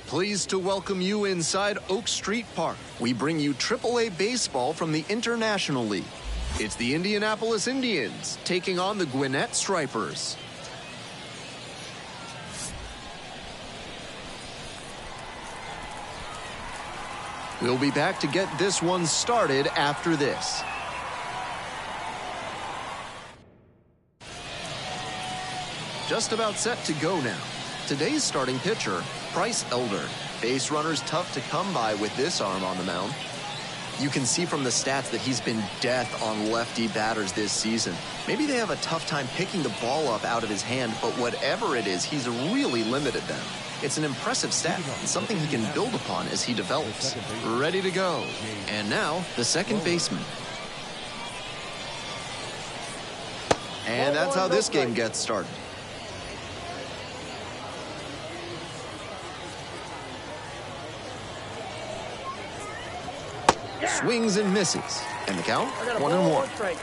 Pleased to welcome you inside Oak Street Park. We bring you AAA baseball from the International League. It's the Indianapolis Indians taking on the Gwinnett Stripers. We'll be back to get this one started after this. Just about set to go now. Today's starting pitcher, Bryce Elder. Base runners tough to come by with this arm on the mound. You can see from the stats that he's been death on lefty batters this season. Maybe they have a tough time picking the ball up out of his hand, but whatever it is, he's really limited them. It's an impressive stat and something he can build upon as he develops. Ready to go. And now, the second baseman. And that's how this game gets started. Swings and misses. And the count, 1-1.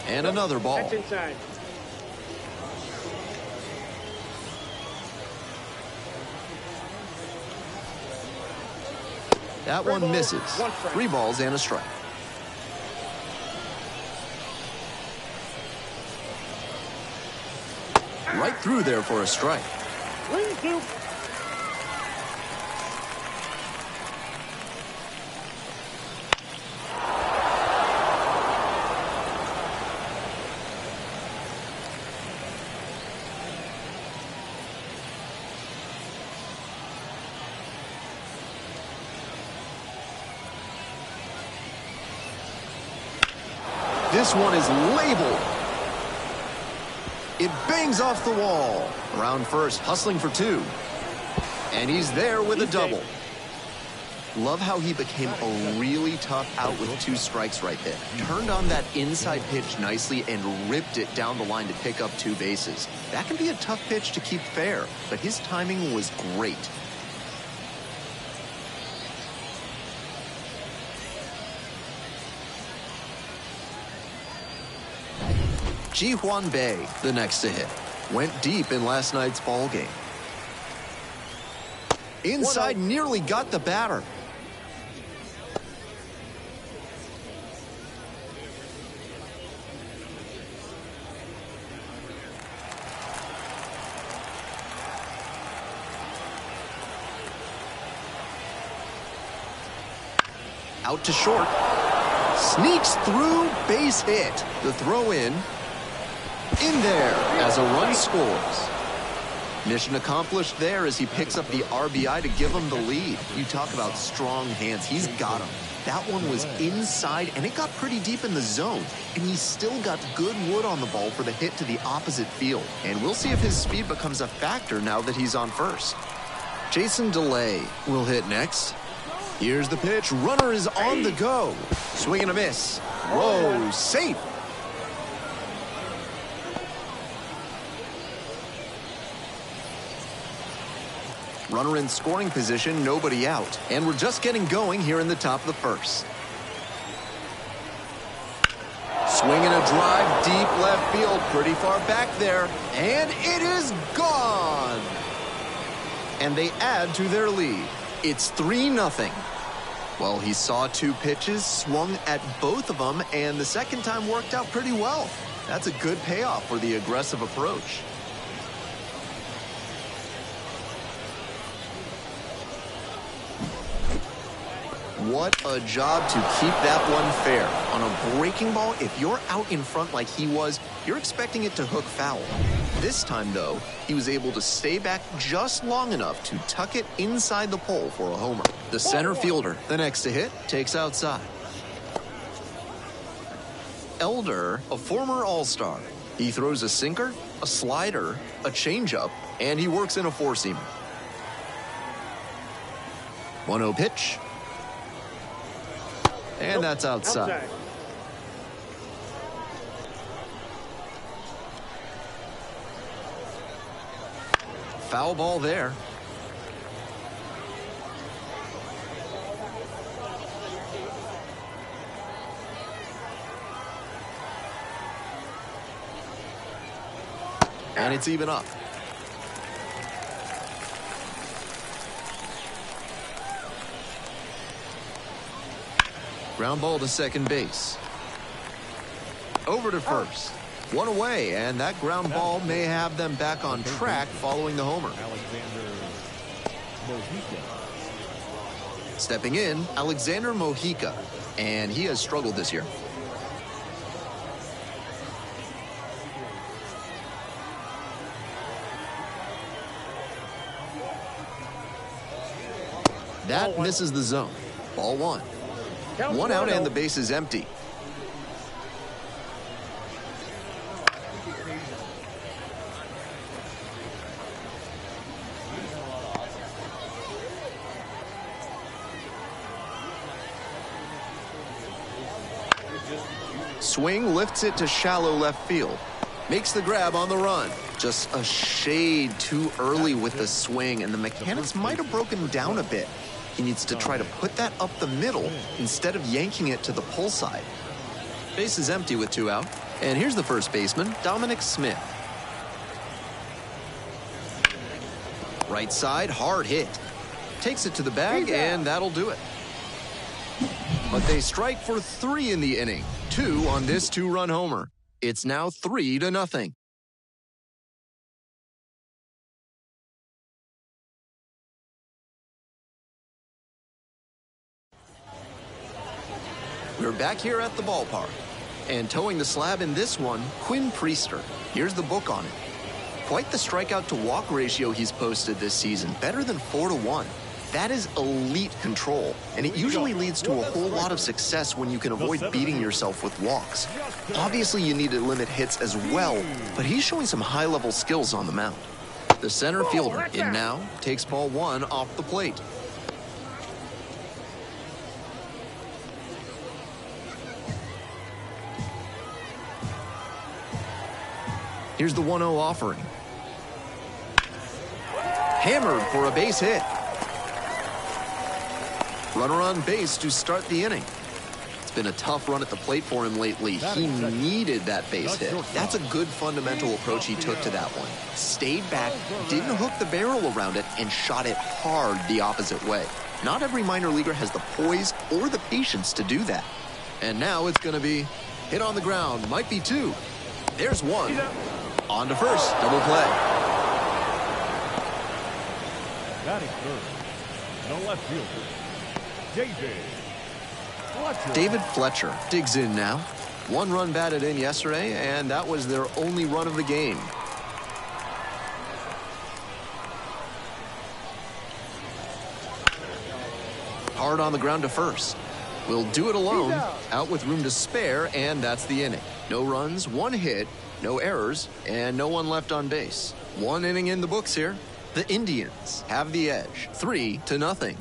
And another ball. That's inside. That one misses. 3 balls and a strike. Right through there for a strike. This one is labeled. It bangs off the wall. Around first, hustling for 2. And he's there with a double. Love how he became a really tough out with 2 strikes right there. Turned on that inside pitch nicely and ripped it down the line to pick up 2 bases. That can be a tough pitch to keep fair, but his timing was great. Ji-Hwan Bae, the next to hit. Went deep in last night's ball game. Inside, nearly got the batter. Out to short. Sneaks through, base hit. The throw in there as a run scores. Mission accomplished there as he picks up the RBI to give him the lead. You talk about strong hands. He's got them. That one was inside, and it got pretty deep in the zone. And he still got good wood on the ball for the hit to the opposite field. And we'll see if his speed becomes a factor now that he's on first. Jason DeLay will hit next. Here's the pitch. Runner is on the go. Swing and a miss. Whoa, safe. Runner in scoring position, nobody out. And we're just getting going here in the top of the first. Swing and a drive, deep left field, pretty far back there. And it is gone. And they add to their lead. It's 3-0. Well, he saw 2 pitches, swung at both of them, and the second time worked out pretty well. That's a good payoff for the aggressive approach. What a job to keep that one fair. On a breaking ball, if you're out in front like he was, you're expecting it to hook foul. This time, though, he was able to stay back just long enough to tuck it inside the pole for a homer. The center fielder, the next to hit, takes outside. Elder, a former All-Star. He throws a sinker, a slider, a changeup, and he works in a 4-seamer. 1-0 pitch. And that's outside. Foul ball there. And it's even up. Ground ball to second base. Over to first. One away, and that ground ball may have them back on track following the homer. Stepping in, Alexander Mojica, and he has struggled this year. That misses the zone. Ball one. One out and the base is empty. Swing lifts it to shallow left field. Makes the grab on the run. Just a shade too early with the swing, and the mechanics might have broken down a bit. He needs to try to put that up the middle instead of yanking it to the pull side. Base is empty with 2 out. And here's the first baseman, Dominic Smith. Right side, hard hit. Takes it to the bag, and that'll do it. But they strike for 3 in the inning. 2 on this 2-run homer. It's now 3-0. We're back here at the ballpark. And towing the slab in this one, Quinn Priester. Here's the book on it. Quite the strikeout to walk ratio he's posted this season. Better than 4-1. That is elite control, and it usually leads to a whole lot of success when you can avoid beating yourself with walks. Obviously, you need to limit hits as well, but he's showing some high-level skills on the mound. The center fielder in now takes ball one off the plate. Here's the 1-0 offering. Hammered for a base hit. Runner on base to start the inning. It's been a tough run at the plate for him lately. He needed that base hit. That's a good fundamental approach he took to that one. Stayed back, didn't hook the barrel around it, and shot it hard the opposite way. Not every minor leaguer has the poise or the patience to do that. And now it's going to be hit on the ground. Might be 2. There's 1. On to first. Double play. Batting third, the left fielder, David Fletcher digs in now. 1 run batted in yesterday, and that was their only run of the game. Hard on the ground to first. Will do it alone. Out with room to spare, and that's the inning. No runs, 1 hit, no errors, and no one left on base. 1 inning in the books here. The Indians have the edge, 3-0.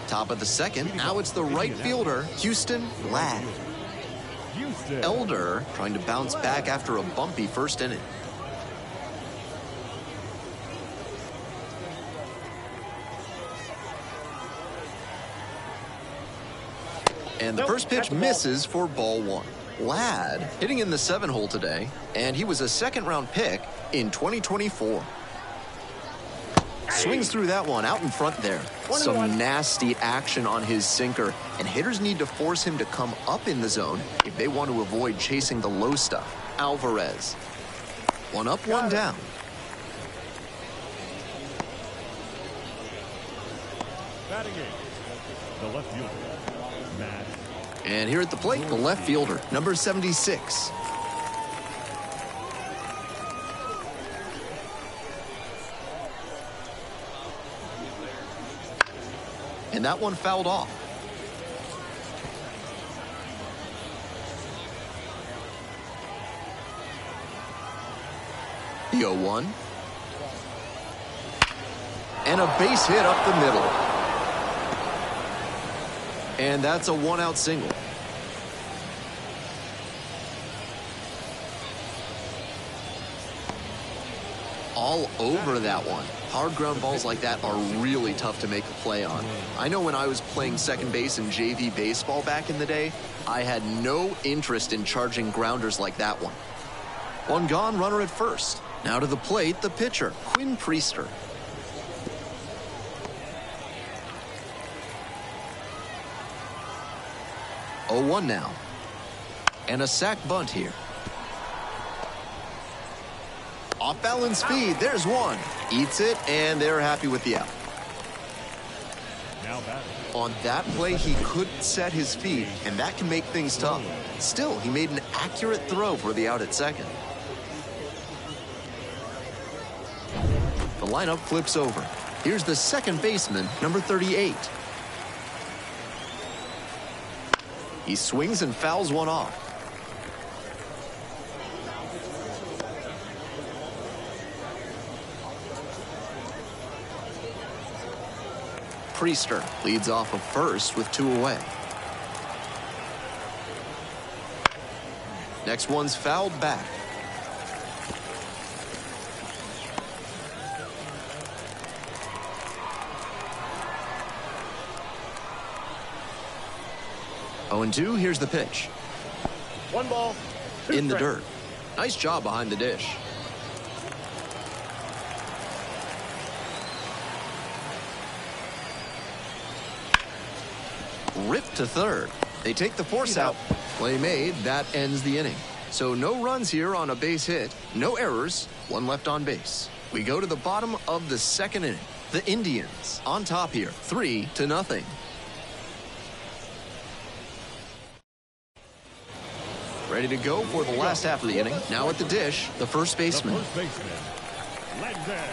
Top of the second, now it's the right fielder, Houston Ladd. Elder trying to bounce back after a bumpy first inning. And the first pitch misses for ball 1. Ladd hitting in the 7-hole today, and he was a second-round pick in 2024. Swings through that one out in front there. Some nasty action on his sinker, and hitters need to force him to come up in the zone if they want to avoid chasing the low stuff. Alvarez. 1 up, 1 down. batting in, the left fielder, Matt. And here at the plate, the left fielder, number 76. And that one fouled off. The 0-1. And a base hit up the middle. And that's a one-out single. All over that one. Hard ground balls like that are really tough to make a play on. I know when I was playing second base in JV baseball back in the day, I had no interest in charging grounders like that one. One gone, runner at first. Now to the plate, the pitcher, Quinn Priester. Oh, 1 now. And a sac bunt here. Off balance speed, there's one. Eats it, and they're happy with the out. Now batting. On that play, he couldn't set his feet, and that can make things tough. Still, he made an accurate throw for the out at second. The lineup flips over. Here's the second baseman, number 38. He swings and fouls one off. Priester leads off of first with 2 away. Next one's fouled back. Oh, and 2, here's the pitch. 1 ball. 2 In the strikes. dirt. Nice job behind the dish. Ripped to third. They take the force out. Play made. That ends the inning. So no runs here on a base hit. No errors. 1 left on base. We go to the bottom of the second inning. The Indians on top here, 3-0. Ready to go for the last half of the inning. Now at the dish, the first baseman. The first baseman, Langdon.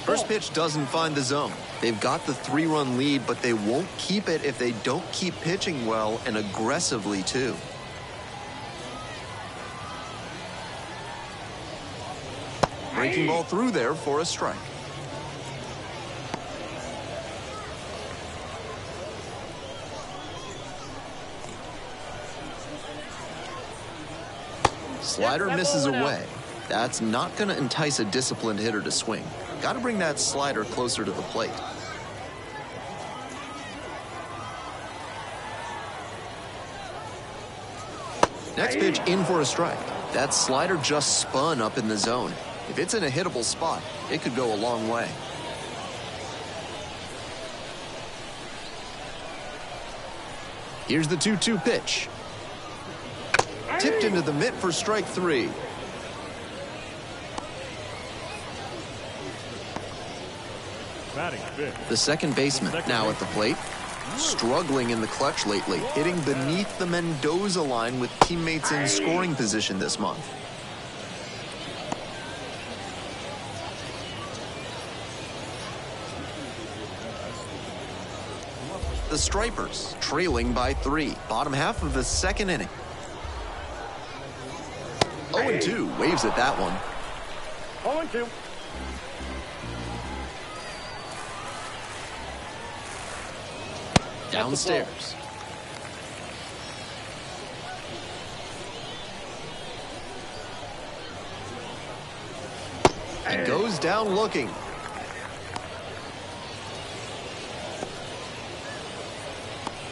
First pitch doesn't find the zone. They've got the 3-run lead, but they won't keep it if they don't keep pitching well and aggressively too. Breaking ball through there for a strike. Slider misses away. That's not going to entice a disciplined hitter to swing. Got to bring that slider closer to the plate. Next pitch in for a strike. That slider just spun up in the zone. If it's in a hittable spot, it could go a long way. Here's the 2-2 pitch. Tipped into the mitt for strike 3. Batting fifth. The second baseman now at the plate. Struggling in the clutch lately, hitting beneath the Mendoza line with teammates in scoring position this month. The Stripers trailing by 3. Bottom half of the second inning. 0-2 waves at that one. 0-2. Downstairs. And goes down looking.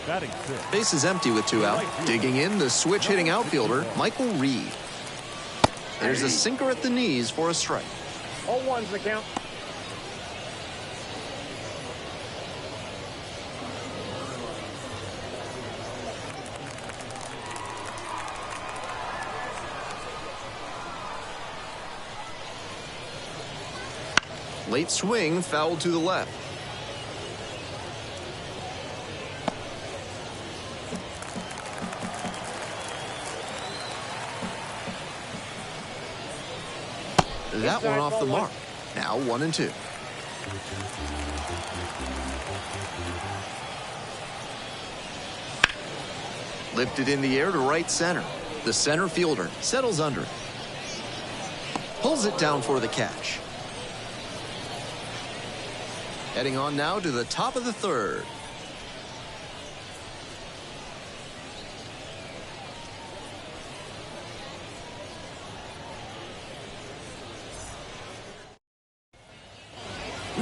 Batting fifth. Base is empty with 2 out. Digging in, the switch hitting outfielder, Michael Reed. There's a sinker at the knees for a strike. 0-1's the count. Late swing, fouled to the left. That one off the mark. Now 1-2. Lifted in the air to right center. The center fielder settles under it. Pulls it down for the catch. Heading on now to the top of the third.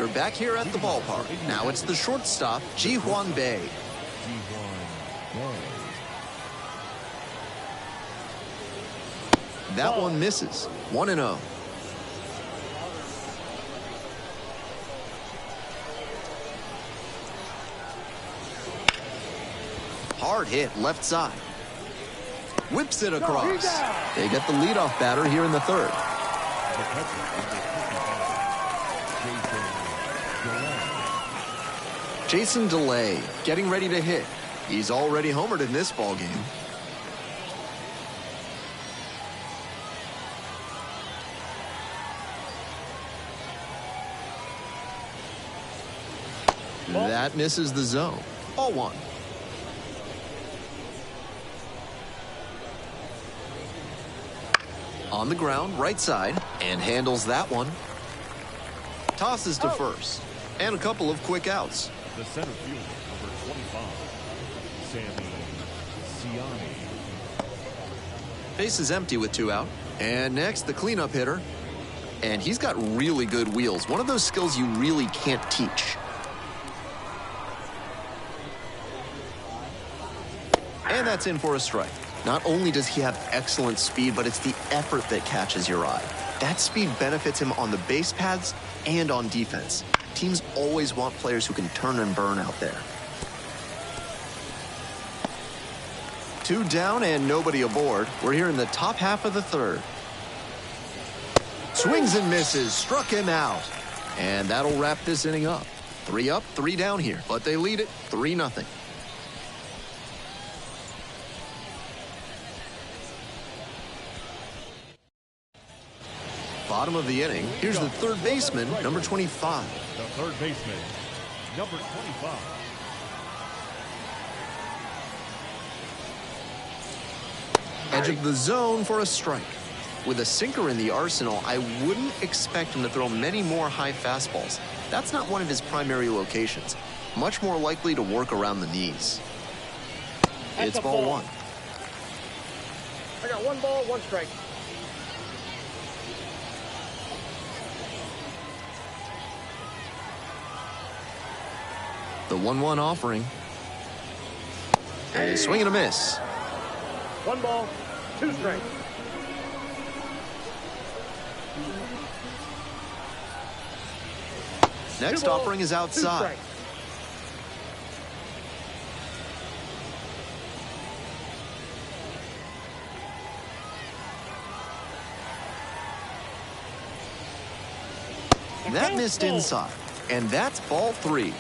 They're back here at the ballpark. Now it's the shortstop, Ji-hwan Bae. That one misses. 1-0. Hard hit left side. Whips it across. They get the leadoff batter here in the third. Jason DeLay getting ready to hit. He's already homered in this ball game. That misses the zone. Ball one. On the ground, right side, and handles that one. Tosses to first. And a couple of quick outs. The center fielder, number 25, Sammy Siani. Base is empty with 2 out. And next, the cleanup hitter. And he's got really good wheels. One of those skills you really can't teach. And that's in for a strike. Not only does he have excellent speed, but it's the effort that catches your eye. That speed benefits him on the base paths and on defense. Teams always want players who can turn and burn out there. 2 down and nobody aboard. We're here in the top half of the third. Swings and misses, struck him out. And that'll wrap this inning up. 3 up, 3 down here, but they lead it 3-0. Bottom of the inning. Here's the third baseman, number 25. The third baseman, number 25. Edge of the zone for a strike. With a sinker in the arsenal, I wouldn't expect him to throw many more high fastballs. That's not one of his primary locations. Much more likely to work around the knees. It's ball one. I got 1 ball, 1 strike. The 1-1 offering. A swing and a miss. 1 ball, 2 strikes. Next offering is outside. That missed inside, and that's ball 3.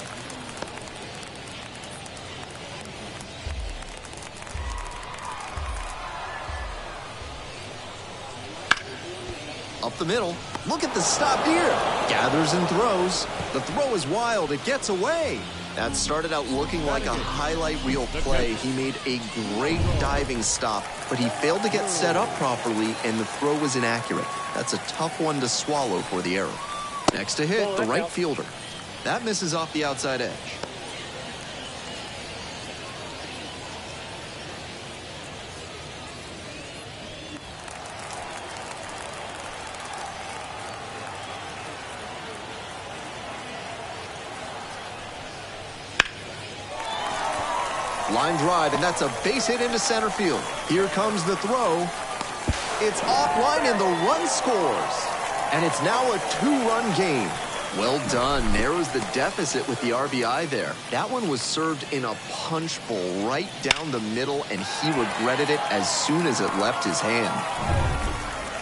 Up the middle. Look at the stop here. Gathers and throws. The throw is wild. It gets away. That started out looking like a highlight reel play. He made a great diving stop, but he failed to get set up properly, and the throw was inaccurate. That's a tough one to swallow for the error. Next to hit, the right fielder. That misses off the outside edge. Line drive, and that's a base hit into center field. Here comes the throw. It's offline, and the run scores. And it's now a 2-run game. Well done. Narrows the deficit with the RBI there. That one was served in a punch bowl right down the middle, and he regretted it as soon as it left his hand.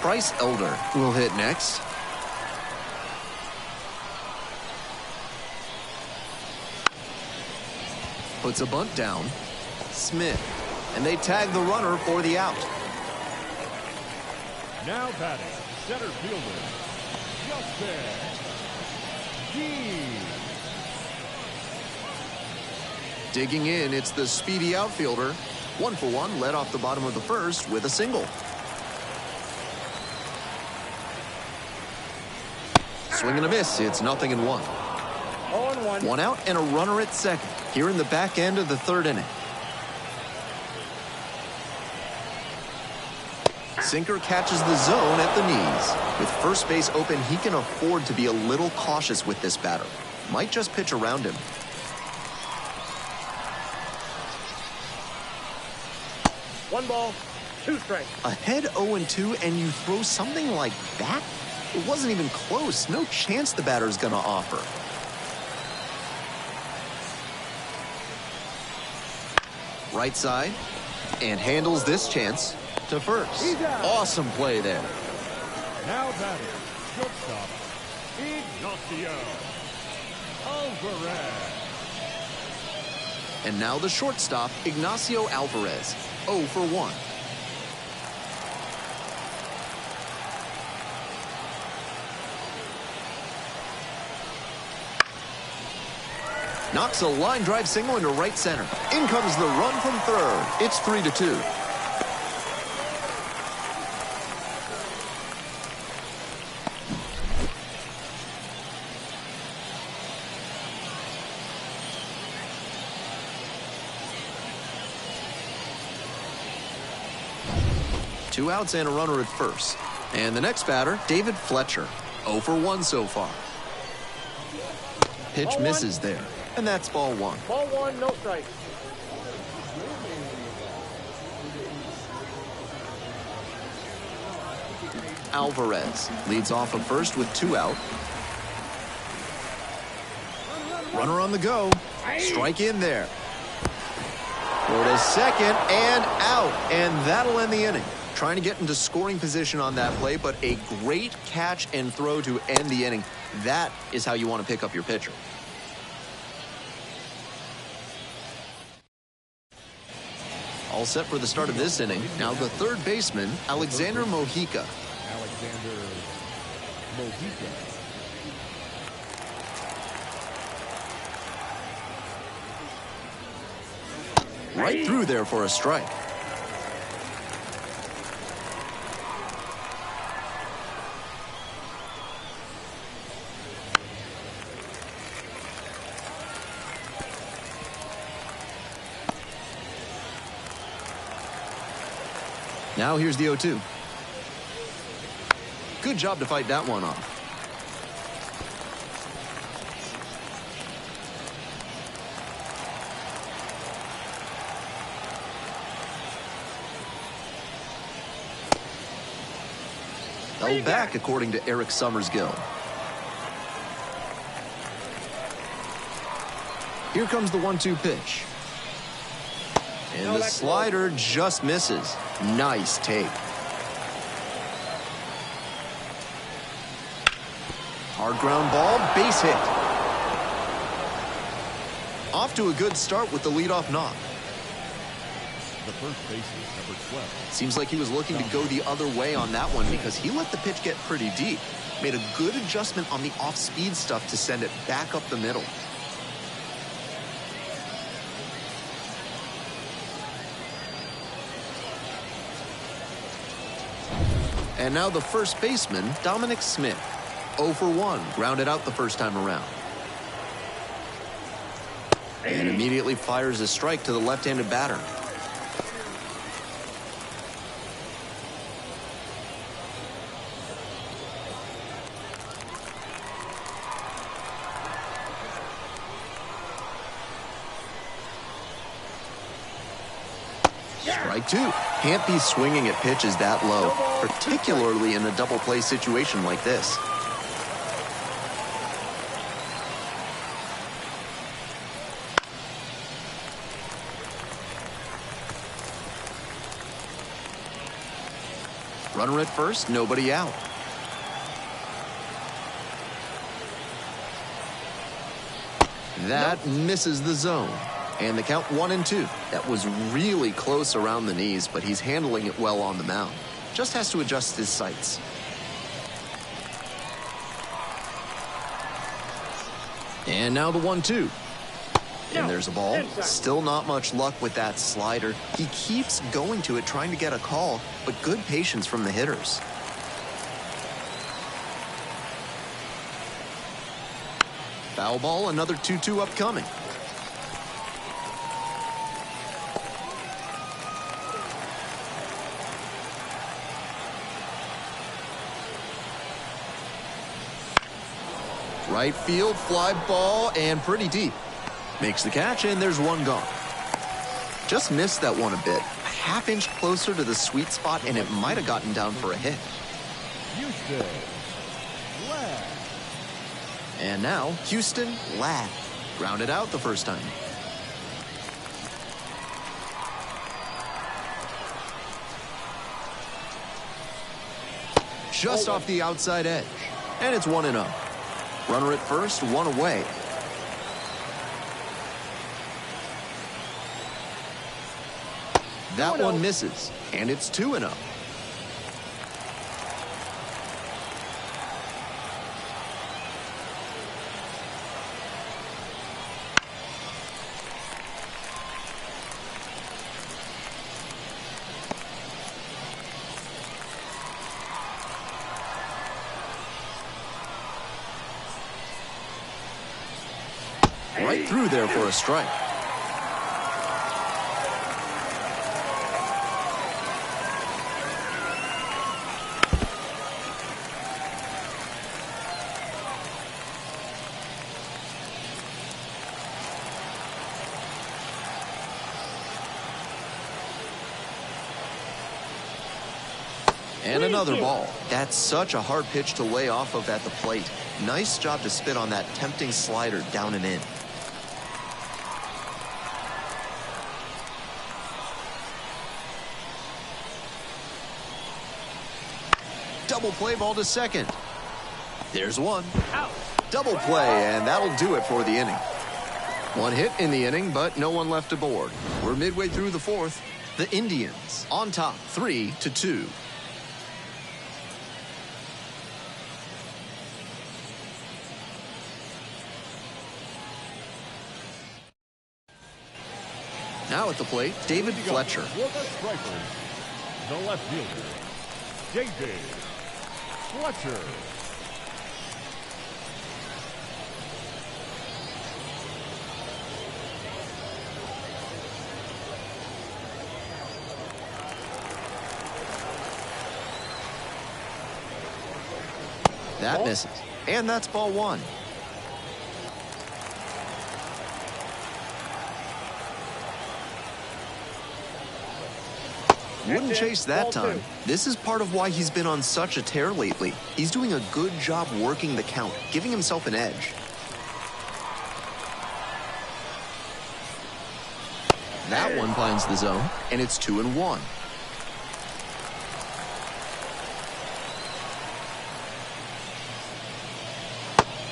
Bryce Elder will hit next. Puts a bunt down. Smith. And they tag the runner for the out. Now batting, center fielder, Justin Gee. Digging in, it's the speedy outfielder. 1 for 1, led off the bottom of the first with a single. Swing and a miss. It's 0-1. 0-1. 1 out and a runner at second here in the back end of the third inning. Sinker catches the zone at the knees. With first base open, he can afford to be a little cautious with this batter. Might just pitch around him. One ball, two strikes. Ahead 0-2 and you throw something like that? It wasn't even close. No chance the batter's gonna offer. Right side, and handles this chance to first. Awesome play there. Now batting, shortstop, Ignacio Alvarez. And now the shortstop, Ignacio Alvarez, 0 for 1. Knocks a line drive single into right center. In comes the run from third. It's 3-2. Two outs and a runner at first. And the next batter, David Fletcher, 0 for 1 so far. Pitch misses there. And that's ball one. Ball one, no strikes. Alvarez leads off of first with 2 out. Runner on the go. Strike in there. Throw to second and out. And that'll end the inning. Trying to get into scoring position on that play, but a great catch and throw to end the inning. That is how you want to pick up your pitcher. All set for the start of this inning. Now the third baseman, Alexander Mojica. Alexander Mojica. Right through there for a strike. Now here's the 0-2. Good job to fight that one off. Held back, according to Eric Summersgill. Here comes the 1-2 pitch. And the slider just misses. Nice take. Hard ground ball, base hit. Off to a good start with the leadoff knock. The first baseman, number 12. Seems like he was looking to go the other way on that one because he let the pitch get pretty deep. Made a good adjustment on the off-speed stuff to send it back up the middle. And now the first baseman, Dominic Smith. 0 for 1, grounded out the first time around. And immediately fires a strike to the left-handed batter. Strike 2. Can't be swinging at pitches that low, particularly in a double play situation like this. Runner at first, nobody out. That misses the zone. And the count 1-2. That was really close around the knees, but he's handling it well on the mound. Just has to adjust his sights. And now the 1-2. And there's a ball. Still not much luck with that slider. He keeps going to it, trying to get a call, but good patience from the hitters. Foul ball, another 2-2 upcoming. Right field, fly ball, and pretty deep. Makes the catch, and there's one gone. Just missed that one a bit. A half-inch closer to the sweet spot, and it might have gotten down for a hit. Houston. Left. And now, Houston Ladd. Grounded out the first time. Just off the outside edge. And it's 1-0. Runner at first, one away. That one misses, and it's 2-0. Right through there for a strike. And another ball. That's such a hard pitch to lay off of at the plate. Nice job to spit on that tempting slider down and in. Double play ball to second. There's one. Out. Double play, and that'll do it for the inning. One hit in the inning, but no one left aboard. We're midway through the fourth. The Indians on top, 3-2. Now at the plate, David Fletcher. For the strikers, the left fielder, David Fletcher. That misses. And that's ball one. Wouldn't chase that time. This is part of why he's been on such a tear lately. He's doing a good job working the count, giving himself an edge. That one finds the zone, and it's 2-1.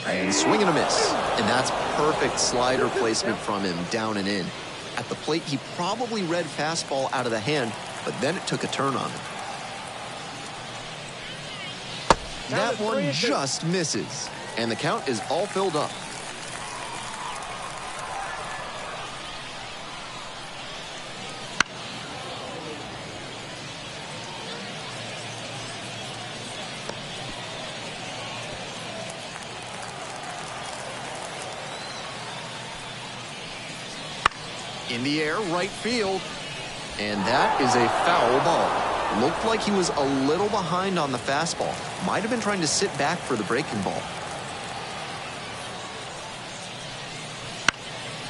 And swing and a miss. And that's perfect slider placement from him, down and in. At the plate, he probably read fastball out of the hand, but then it took a turn on him. That one just misses, and the count is all filled up. In the air, right field. And that is a foul ball. Looked like he was a little behind on the fastball. Might have been trying to sit back for the breaking ball.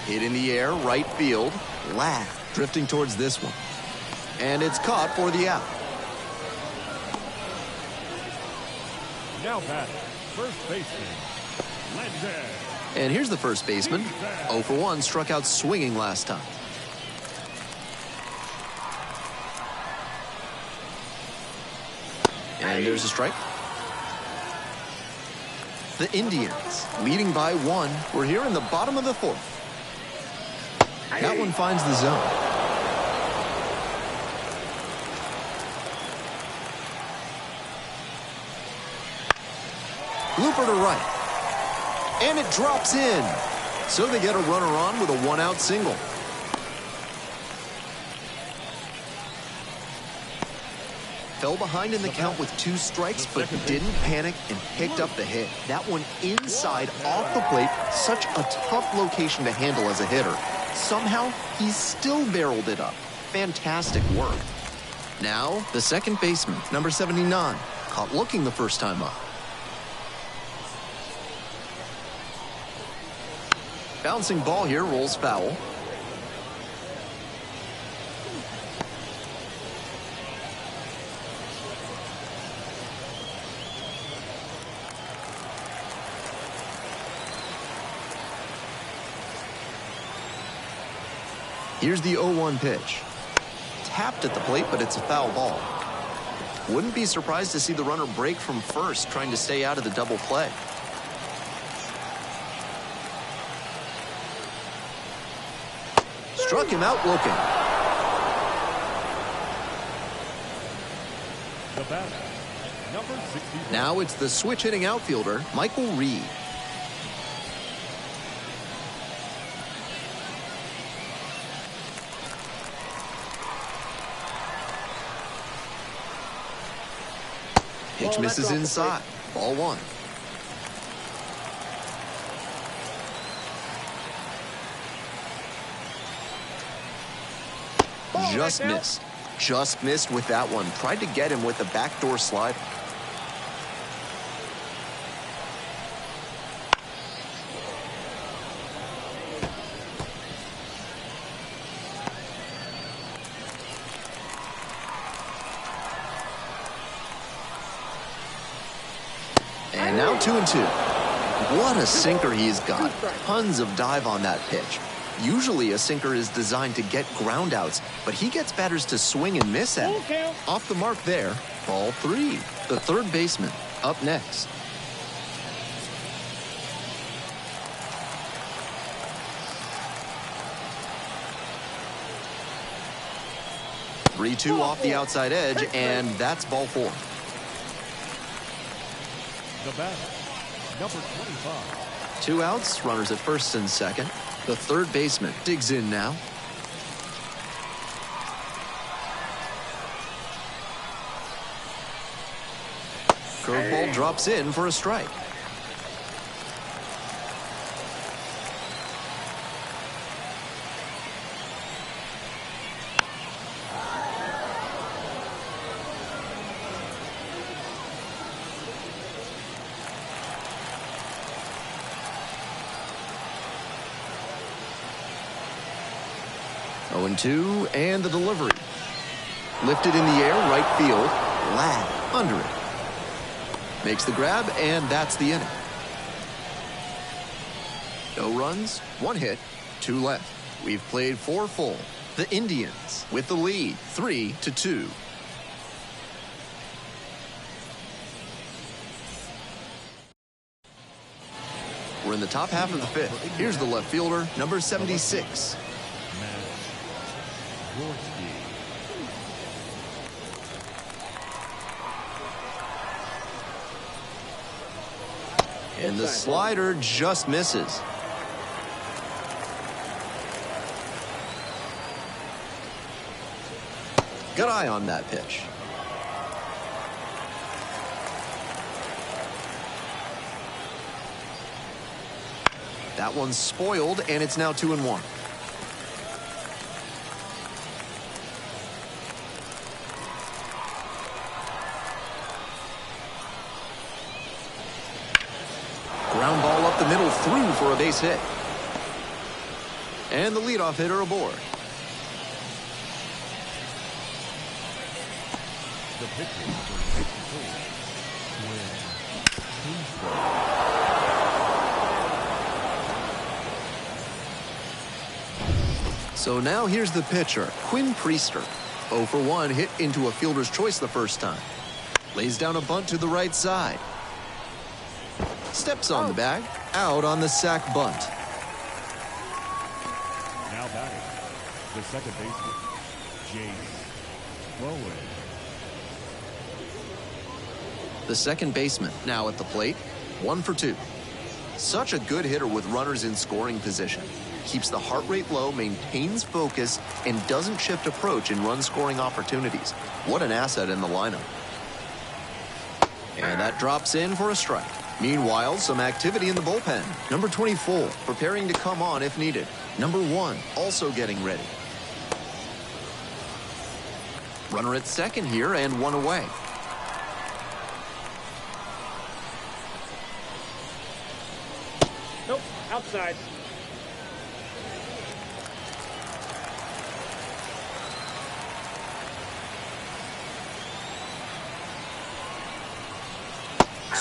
Hit in the air, right field. Ladd drifting towards this one. And it's caught for the out. Now batting, first baseman, Landon. And here's the first baseman. 0 for 1, struck out swinging last time. And there's a strike. The Indians leading by 1. We're here in the bottom of the fourth. That one finds the zone. Looper to right. And it drops in. So they get a runner on with a 1-out single. Fell behind in the count with 2 strikes, but didn't panic and picked up the hit. That one inside off the plate. Such a tough location to handle as a hitter. Somehow, he still barreled it up. Fantastic work. Now, the second baseman, number 79, caught looking the first time up. Bouncing ball here rolls foul. Here's the 0-1 pitch. Tapped at the plate, but it's a foul ball. Wouldn't be surprised to see the runner break from first, trying to stay out of the double play. Struck him out looking. The batter, number 60. Now it's the switch-hitting outfielder, Michael Reed. Pitch misses inside. Ball one. Just missed. Just missed with that one. Tried to get him with the backdoor slider. And now 2-2. What a sinker he's got. Tons of dive on that pitch. Usually a sinker is designed to get ground outs, but he gets batters to swing and miss at it. Off the mark there, ball three. The third baseman up next. Three-two off the outside edge, and that's ball four. The batter, number 25. 2 outs, runners at first and second. The third baseman digs in now. Curveball drops in for a strike. Oh, 2, and the delivery. Lifted in the air, right field. Lag under it. Makes the grab, and that's the inning. No runs, 1 hit, 2 left. We've played 4 full. The Indians with the lead, 3-2. We're in the top half of the 5th. Here's the left fielder, number 76. And the slider just misses. Good eye on that pitch. That one's spoiled, and it's now 2-1. Ground ball up the middle, through for a base hit. And the leadoff hitter aboard. The pitcher for 64. So now here's the pitcher, Quinn Priester. 0 for 1, hit into a fielder's choice the first time. Lays down a bunt to the right side. Steps on the bag, out on the sac bunt. Now batting, the second baseman, James Lowen. The second baseman now at the plate, 1 for 2. Such a good hitter with runners in scoring position. Keeps the heart rate low, maintains focus, and doesn't shift approach in run-scoring opportunities. What an asset in the lineup. And that drops in for a strike. Meanwhile, some activity in the bullpen. Number 24, preparing to come on if needed. Number 1, also getting ready. Runner at second here and 1 away. Nope, outside.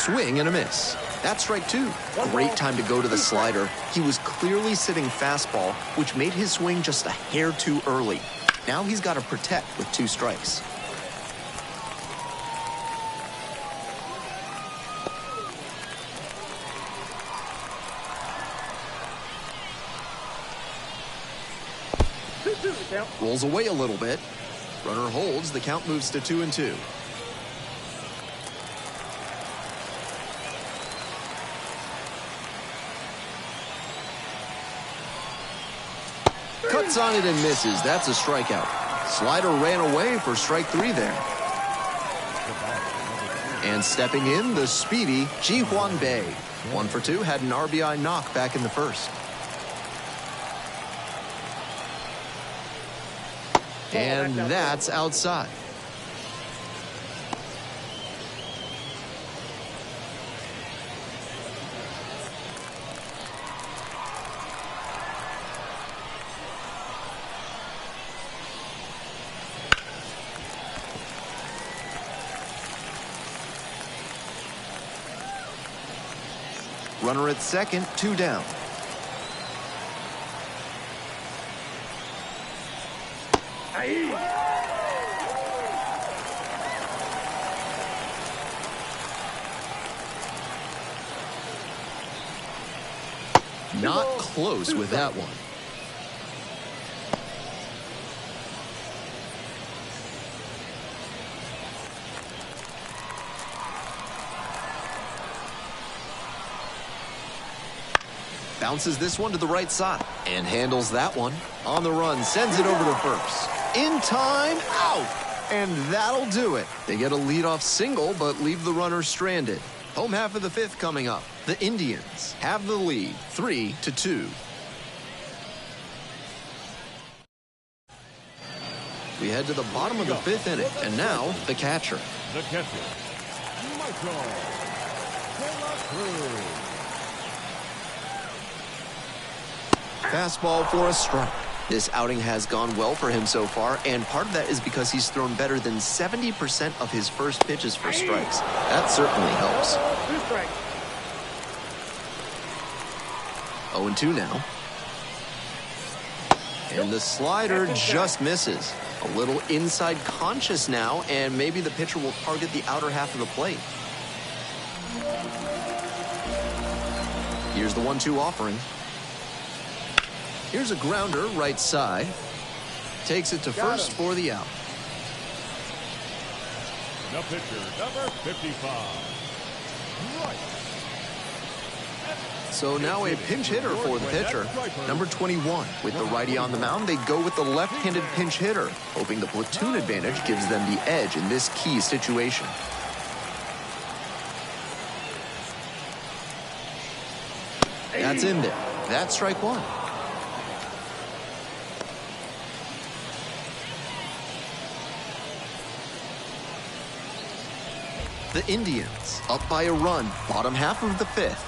Swing and a miss. That's strike two. Great time to go to the slider. He was clearly sitting fastball, which made his swing just a hair too early. Now he's got to protect with 2 strikes. Rolls away a little bit. Runner holds. The count moves to 2-2. Cuts on it and misses. That's a strikeout. Slider ran away for strike 3 there. And stepping in, the speedy Ji-hwan Bae. 1 for 2, had an RBI knock back in the first. And that's outside. Runner at second, 2 down. Not close with that one. Bounces this one to the right side and handles that one. On the run, sends it over to first. In time, out! And that'll do it. They get a leadoff single, but leave the runner stranded. Home half of the 5th coming up. The Indians have the lead, 3-2. We head to the bottom of the 5th inning, and now the catcher. The catcher, Michael. Fastball for a strike. This outing has gone well for him so far, and part of that is because he's thrown better than 70% of his first pitches for strikes. That certainly helps. 0-2 now. And the slider just misses. A little inside conscious now, and maybe the pitcher will target the outer half of the plate. Here's the 1-2 offering. Here's a grounder right side. Takes it to first for the out. The pitcher, number 55. Right. So now a pinch hitter for the pitcher, number 21. With the righty on the mound, they go with the left-handed pinch hitter, hoping the platoon advantage gives them the edge in this key situation. That's in there. That's strike 1. The Indians up by a run, bottom half of the 5th.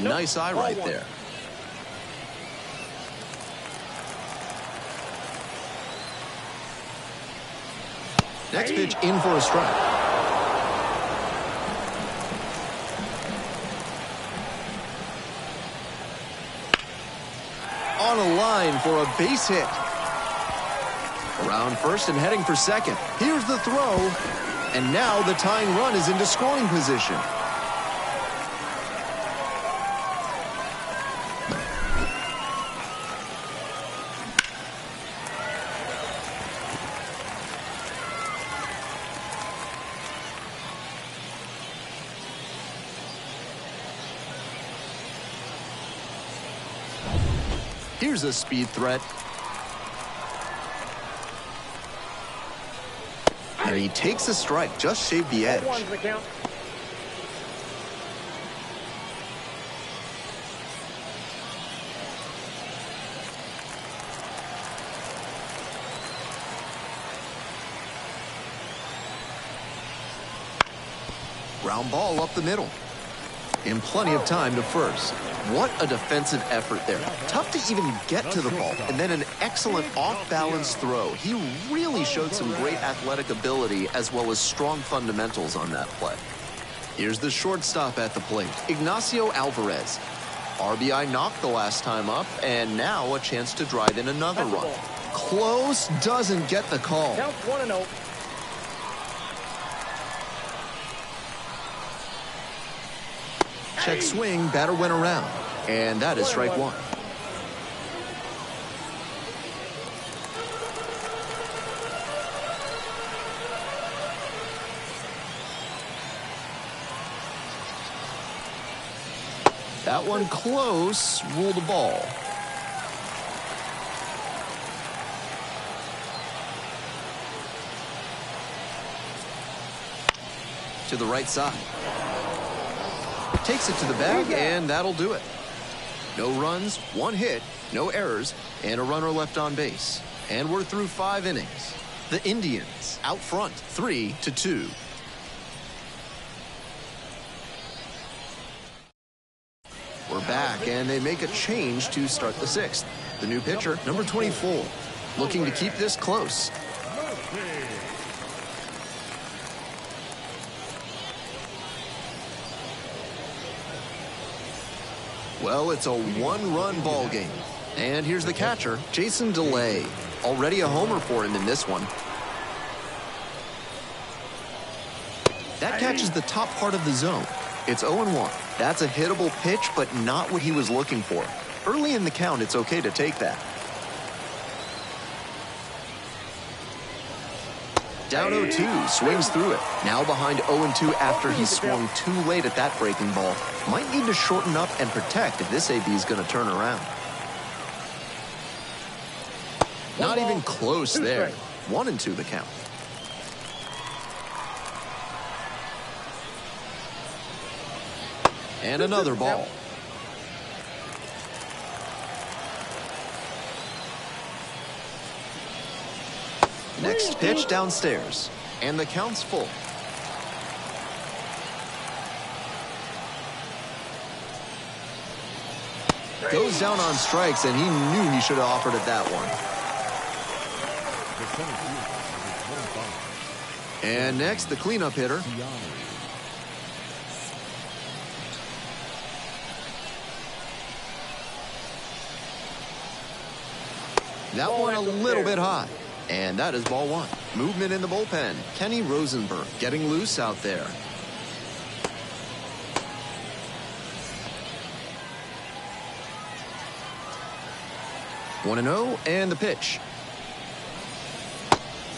Nice eye right there. Next pitch in for a strike. On a line for a base hit. Around first and heading for second. Here's the throw. And now the tying run is into scoring position. Here's a speed threat. And he takes a strike, just shaved the edge. Ground ball up the middle. And plenty of time to first. What a defensive effort there. Tough to even get to the ball, and then an excellent off-balance throw. He really showed some great athletic ability as well as strong fundamentals on that play. Here's the shortstop at the plate, Ignacio Alvarez. RBI knocked the last time up, and now a chance to drive in another run. Close, doesn't get the call. Count 1-0. Check swing, batter went around, and that is strike one. That one close, ruled a ball. To the right side. Takes it to the bag, and that'll do it. No runs, one hit, no errors, and a runner left on base. And we're through 5 innings. The Indians out front, 3-2. We're back, and they make a change to start the 6th. The new pitcher, number 24, looking to keep this close. Well, it's a 1-run ball game. And here's the catcher, Jason DeLay. Already a homer for him in this one. That catches the top part of the zone. It's 0-1. That's a hittable pitch, but not what he was looking for. Early in the count, it's okay to take that. Down 0-2, swings through it. Now behind 0-2 after he swung too late at that breaking ball. Might need to shorten up and protect if this AB is going to turn around. Not even close there. 1-2 the count. And another ball. Next pitch downstairs, and the count's full. Goes down on strikes, and he knew he should have offered at that one. And next, the cleanup hitter. That one a little bit high. And that is ball one. Movement in the bullpen. Kenny Rosenberg getting loose out there. One and 0, and the pitch.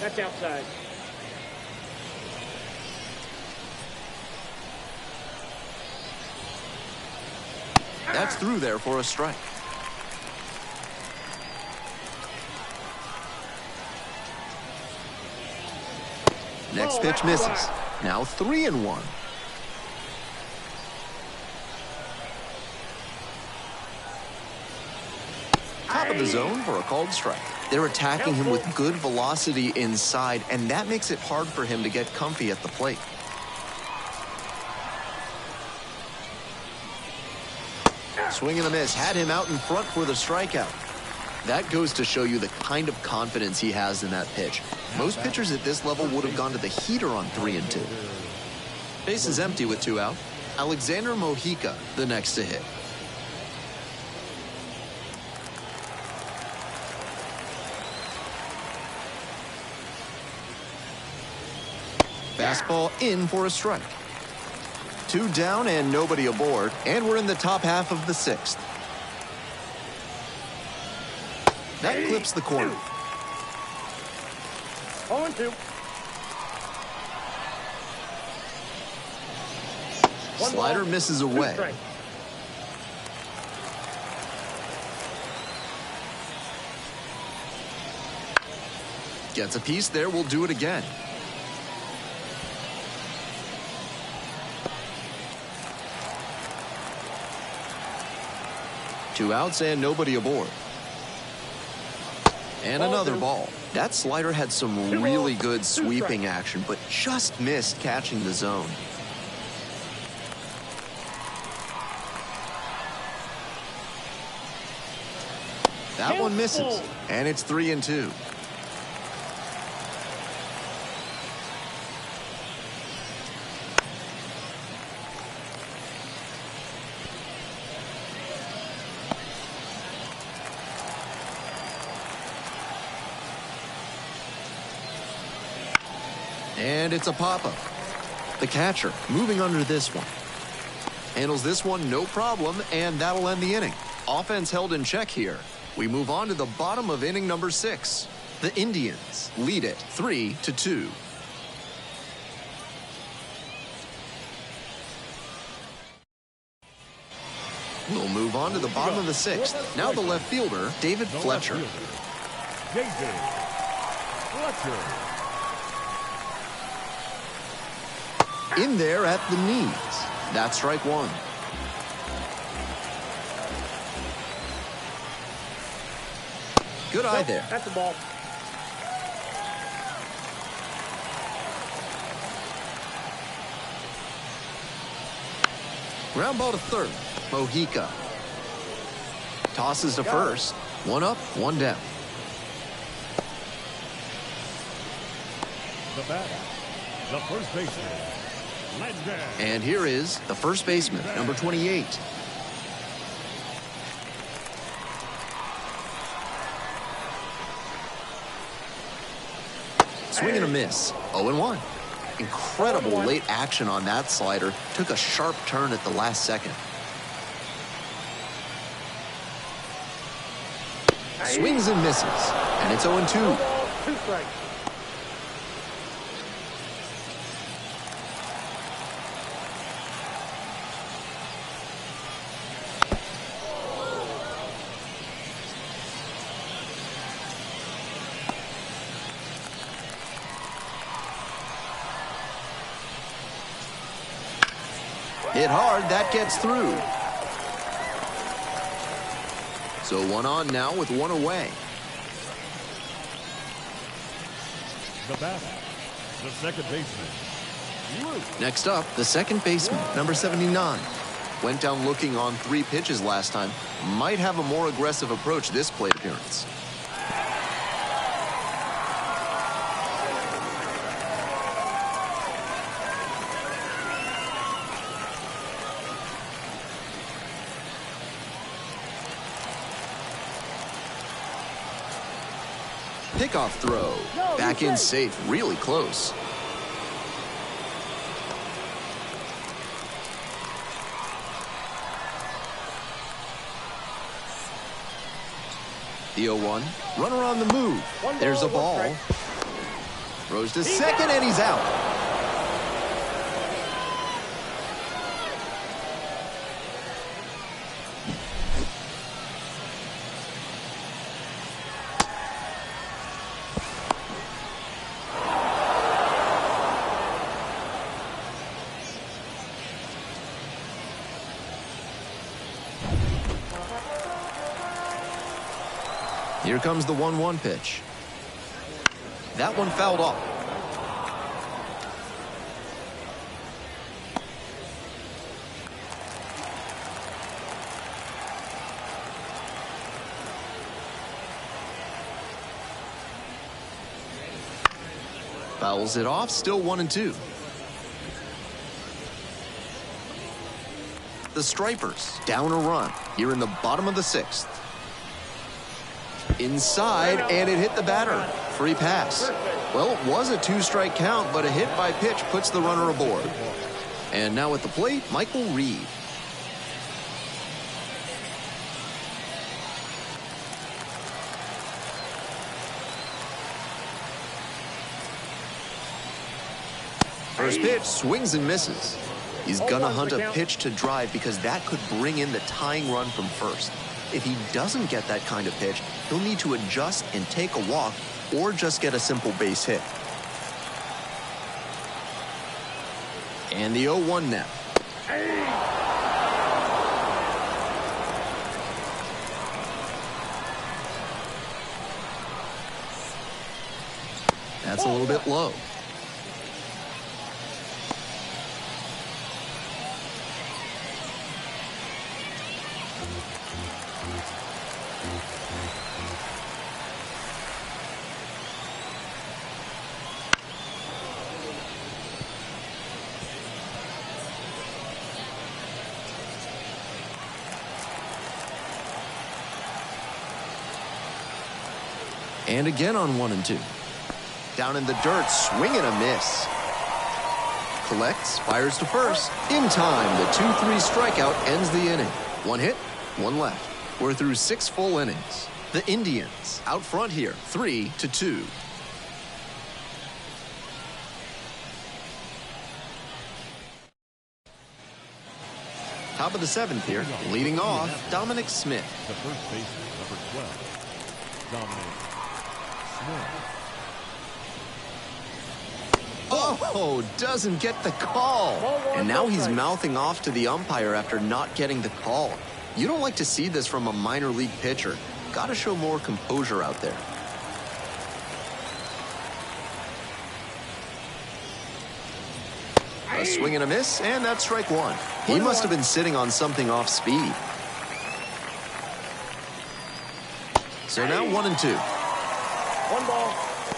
That's outside. That's through there for a strike. Next pitch misses. Now 3-1. Top of the zone for a called strike. They're attacking him with good velocity inside, and that makes it hard for him to get comfy at the plate. Swing and a miss. Had him out in front for the strikeout. That goes to show you the kind of confidence he has in that pitch. Most pitchers at this level would have gone to the heater on 3-2. Base is empty with 2 out. Alexander Mojica, the next to hit. Fastball in for a strike. 2 down and nobody aboard, and we're in the top half of the 6th. That clips the corner. 0-2. Slider misses away. Gets a piece there, we'll do it again. Two outs and nobody aboard. And another ball. That slider had some really good sweeping action, but just missed catching the zone. That one misses, and it's 3-2. And it's a pop-up. The catcher moving under this one. Handles this one no problem, and that'll end the inning. Offense held in check here. We move on to the bottom of inning number 6. The Indians lead it 3-2. We'll move on to the bottom of the 6th. Now the left fielder, David Fletcher. David Fletcher. In there at the knees. That's strike one. Good eye there. That's the ball. Ground ball to third. Mojica. Tosses to first. One up, one down. The batter, the first baseman. And here is the first baseman, number 28. Swing and a miss. 0-1. Incredible late action on that slider. Took a sharp turn at the last second. Swings and misses. And it's 0-2. 2 strikes. Hit hard, that gets through. So one on now with one away. The batter, the second baseman. Next up, the second baseman, number 79. Went down looking on 3 pitches last time. Might have a more aggressive approach this plate appearance. Pickoff throw. Back in safe, really close. The 0-1. Runner on the move. There's a ball. Throws to second, and he's out. Here comes the 1-1 pitch. That one fouled off. Fouls it off, still 1-2. The Stripers down a run here in the bottom of the 6th. Inside, and it hit the batter. Free pass. Well, it was a 2-strike count, but a hit by pitch puts the runner aboard. And now at the plate, Michael Reed. First pitch, swings and misses. He's gonna hunt a pitch to drive because that could bring in the tying run from first. If he doesn't get that kind of pitch, he'll need to adjust and take a walk or just get a simple base hit. And the 0-1 now. That's a little bit low. And again on 1 and 2. Down in the dirt, swing and a miss. Collects, fires to first. In time, the 2-3 strikeout ends the inning. 1 hit, 1 left. We're through 6 full innings. The Indians out front here, 3-2. Top of the 7th here, leading off, Dominic Smith. The first baseman, number 12, Dominic Smith. Oh, doesn't get the call. And now he's mouthing off to the umpire after not getting the call. You don't like to see this from a minor league pitcher. Got to show more composure out there. A swing and a miss, and that's strike 1. He must have been sitting on something off speed. So now 1 and 2. 1 ball,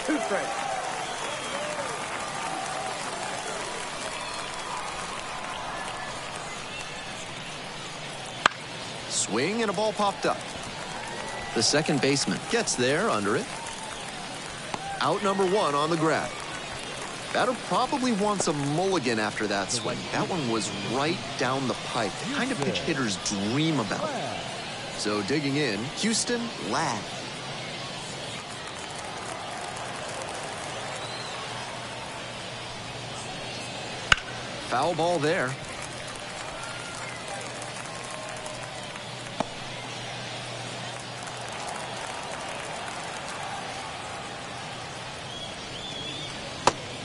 2 strikes. Swing and a ball popped up. The second baseman gets there under it. Out number 1 on the grab. Batter probably wants a mulligan after that swing. That one was right down the pipe. The kind of pitch hitters dream about. So digging in, Houston Ladd. Foul ball there.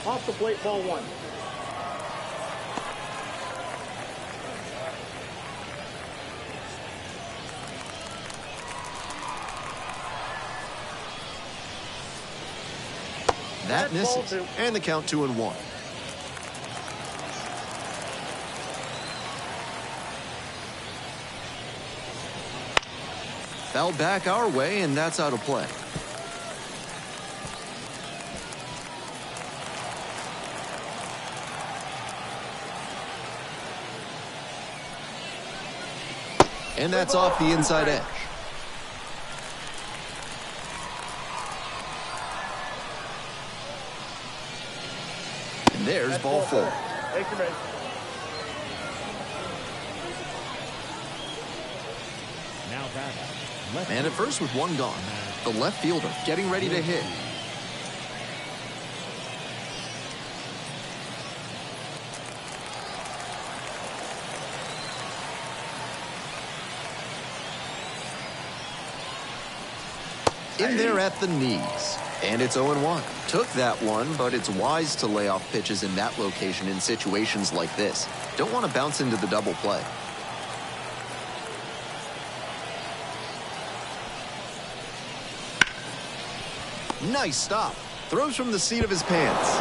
Off the plate, ball 1. That misses. And the count 2-1. Fouled back our way, and that's out of play. And that's off the inside edge. And there's ball 4. Take your base. Now batting. And at first with 1 gone, the left fielder getting ready to hit. In there at the knees. And it's 0-1. Took that one, but it's wise to lay off pitches in that location in situations like this. Don't want to bounce into the double play. Nice stop. Throws from the seat of his pants.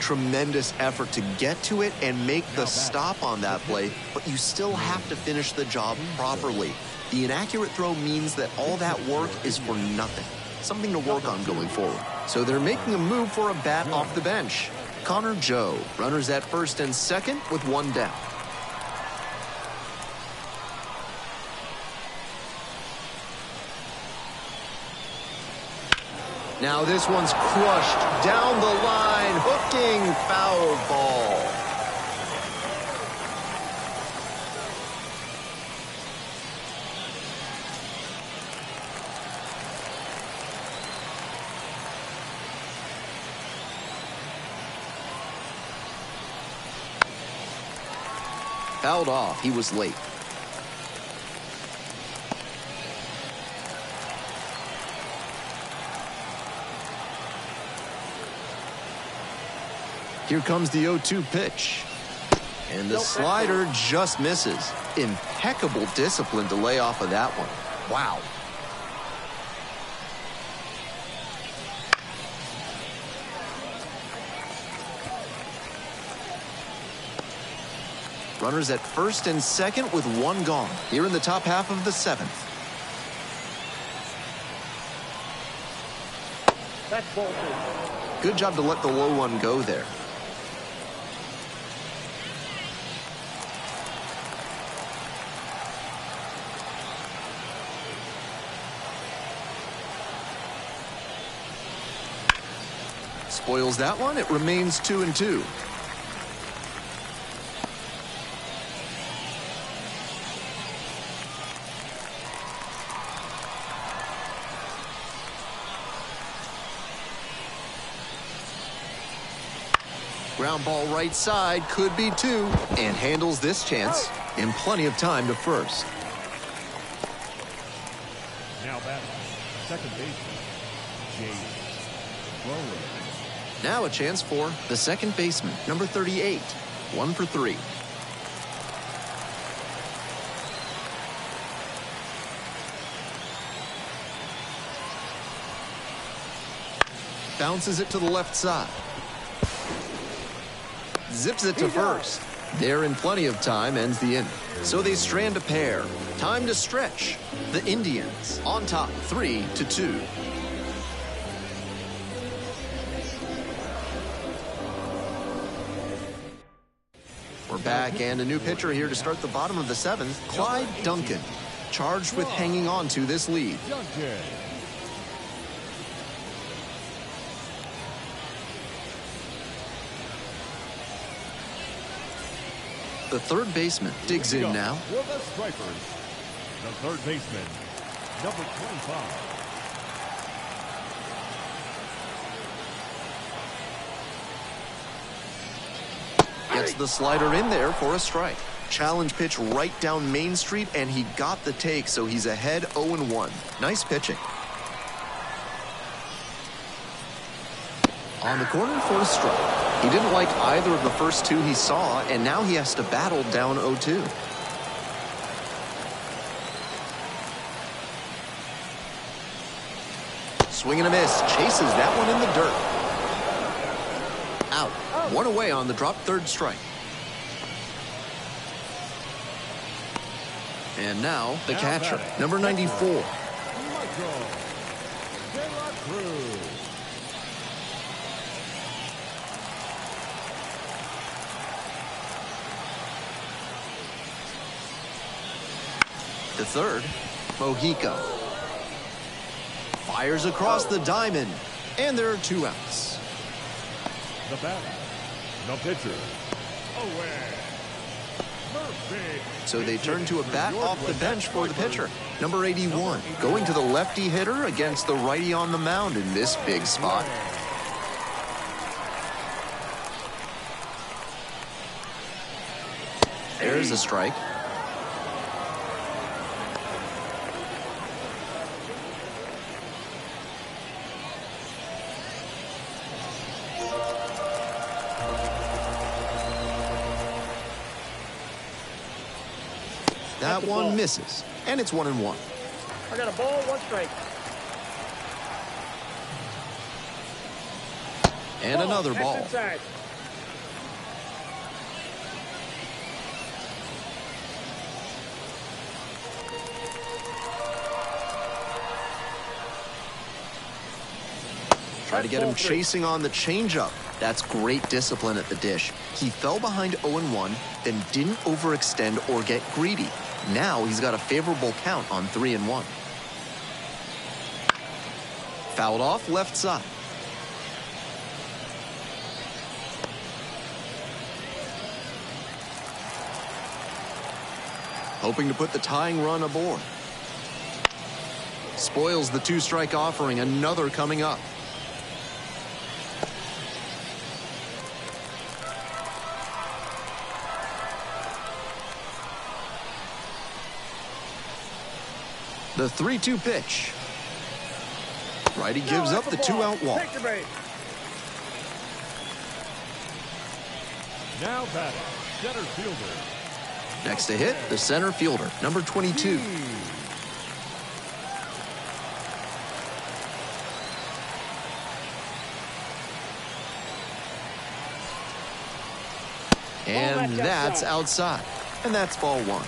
Tremendous effort to get to it and make the stop on that play, but you still have to finish the job properly. The inaccurate throw means that all that work is for nothing. Something to work on going forward. So they're making a move for a bat off the bench. Connor Joe, runners at first and second with 1 down. Now this one's crushed down the line, hooking foul ball. Fouled off, he was late. Here comes the 0-2 pitch. And the slider just misses. Impeccable discipline to lay off of that one. Wow. Runners at first and second with 1 gone. Here in the top half of the 7th. That's ball 2. Good job to let the low one go there. Spoils that one. It remains 2-2. Ground ball right side, could be 2, and handles this chance in plenty of time to first. Now batting, second baseman, James Rowan. Now a chance for the second baseman, number 38, 1 for 3. Bounces it to the left side. Zips it to first. They're in plenty of time, ends the inning. So they strand a pair. Time to stretch. The Indians on top, 3-2. We're back, and a new pitcher here to start the bottom of the 7th, Clyde Duncan, charged with hanging on to this lead. Duncan. The third baseman digs in now. For the Stripers, the third baseman, number 25. Gets the slider in there for a strike. Challenge pitch right down Main Street, and he got the take, so he's ahead 0-1. Nice pitching. On the corner for a strike. He didn't like either of the first 2 he saw, and now he has to battle down 0-2. Swing and a miss. Chases that one in the dirt. Out. 1 away on the drop, third strike. And now the catcher, number 94. Michael De La Cruz. The third, Mojica. Fires across the diamond, and there are 2 outs. The batter, the pitcher, away. Murphy. So they turn to a bat off the bench for the pitcher, number 81, going to the lefty hitter against the righty on the mound in this big spot. There's a strike. That one misses, and it's 1-1. I got a ball, 1 strike. And another That's ball. inside. Try to get him chasing on the changeup. That's great discipline at the dish. He fell behind 0-1, then didn't overextend or get greedy. Now he's got a favorable count on 3-1. Fouled off left side. Hoping to put the tying run aboard. Spoils the 2-strike offering, another coming up. The 3-2 pitch. Righty gives up the 2-out walk. Take the bait. Now batting, center fielder. Next to hit, the center fielder, number 22. And that's outside. And that's ball 1.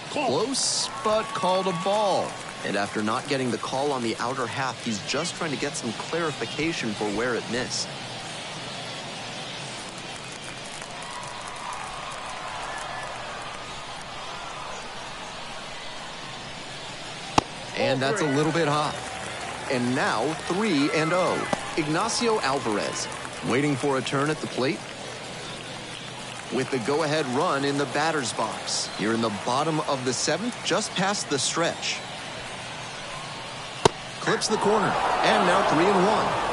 Close, but called a ball. And after not getting the call on the outer half, he's just trying to get some clarification for where it missed. And that's a little bit high. And now 3-0. Ignacio Alvarez waiting for a turn at the plate. With the go-ahead run in the batter's box. Here in the bottom of the 7th, just past the stretch. Clips the corner, and now 3-1.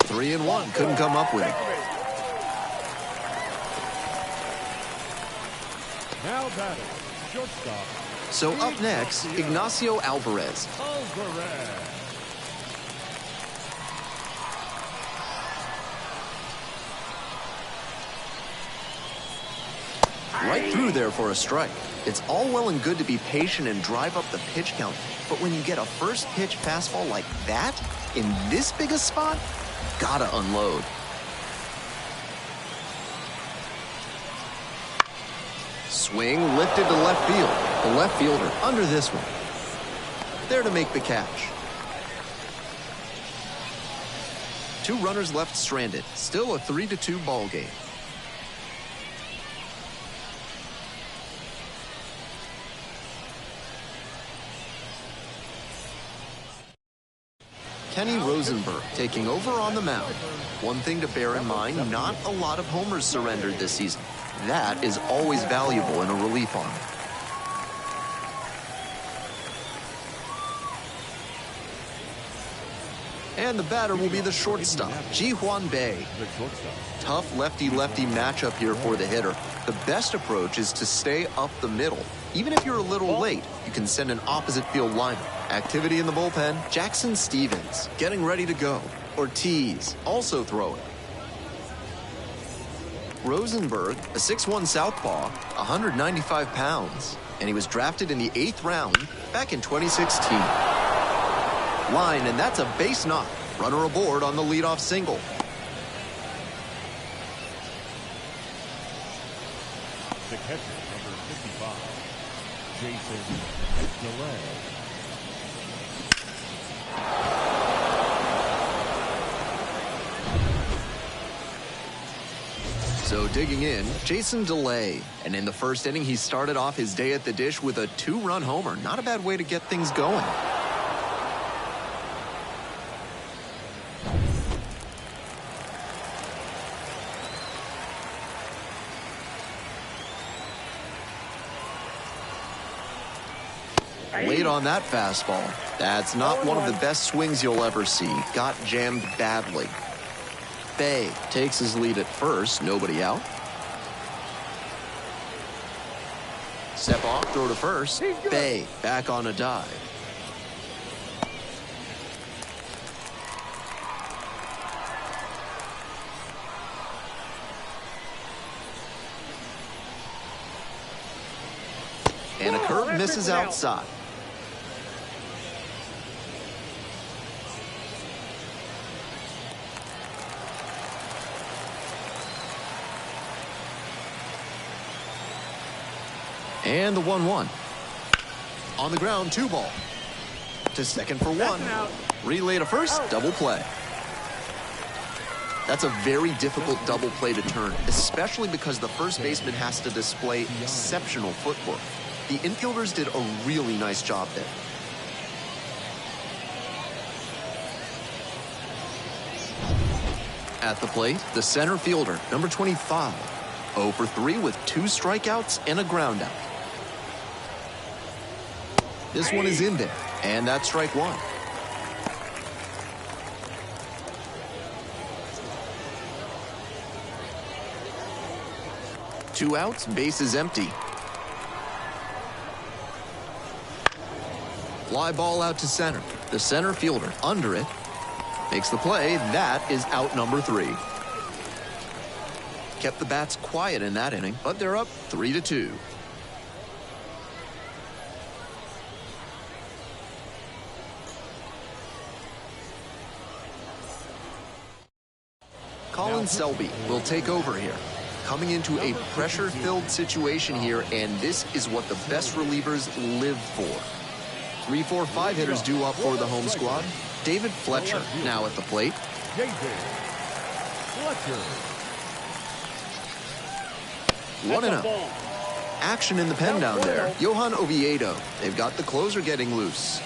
3-1, couldn't come up with it. Now batting, shortstop. So up next, Ignacio Alvarez. Right through there for a strike. It's all well and good to be patient and drive up the pitch count, but when you get a first pitch fastball like that, in this big a spot, gotta unload. Swing lifted to left field. The left fielder under this one. There to make the catch. 2 runners left stranded. Still a 3-2 ball game. Kenny Rosenberg taking over on the mound. One thing to bear in mind, not a lot of homers surrendered this season. That is always valuable in a relief arm. And the batter will be the shortstop, Ji-Hwan Bae. Tough lefty-lefty matchup here for the hitter. The best approach is to stay up the middle. Even if you're a little late, you can send an opposite field liner. Activity in the bullpen, Jackson Stevens getting ready to go. Ortiz also throwing. Rosenberg, a 6'1 southpaw, 195 pounds, and he was drafted in the 8th round back in 2016. Line, and that's a base knock. Runner aboard on the leadoff single. The catcher, number 55, Jason DeLay. So digging in, Jason DeLay. And in the first inning, he started off his day at the dish with a 2-run homer. Not a bad way to get things going. Late on that fastball. That's not one of the best swings you'll ever see. Got jammed badly. Bae takes his lead at first, nobody out. Step off, throw to first. Bae back on a dive. And a curve misses outside. And the 1-1. On the ground, 2 ball. To second for 1. Relay to first, double play. That's a very difficult double play to turn, especially because the first baseman has to display exceptional footwork. The infielders did a really nice job there. At the plate, the center fielder, number 25. 0 for 3 with 2 strikeouts and a ground out. This one is in there, and that's strike 1. Two outs, base is empty. Fly ball out to center. The center fielder under it. Makes the play. That is out number 3. Kept the bats quiet in that inning, but they're up 3-2. Colin Selby will take over here. Coming into a pressure-filled situation here, and this is what the best relievers live for. 3, 4, 5 hitters due up for the home squad. David Fletcher now at the plate. Fletcher. 1-0. Action in the pen down there. Johan Oviedo. They've got the closer getting loose.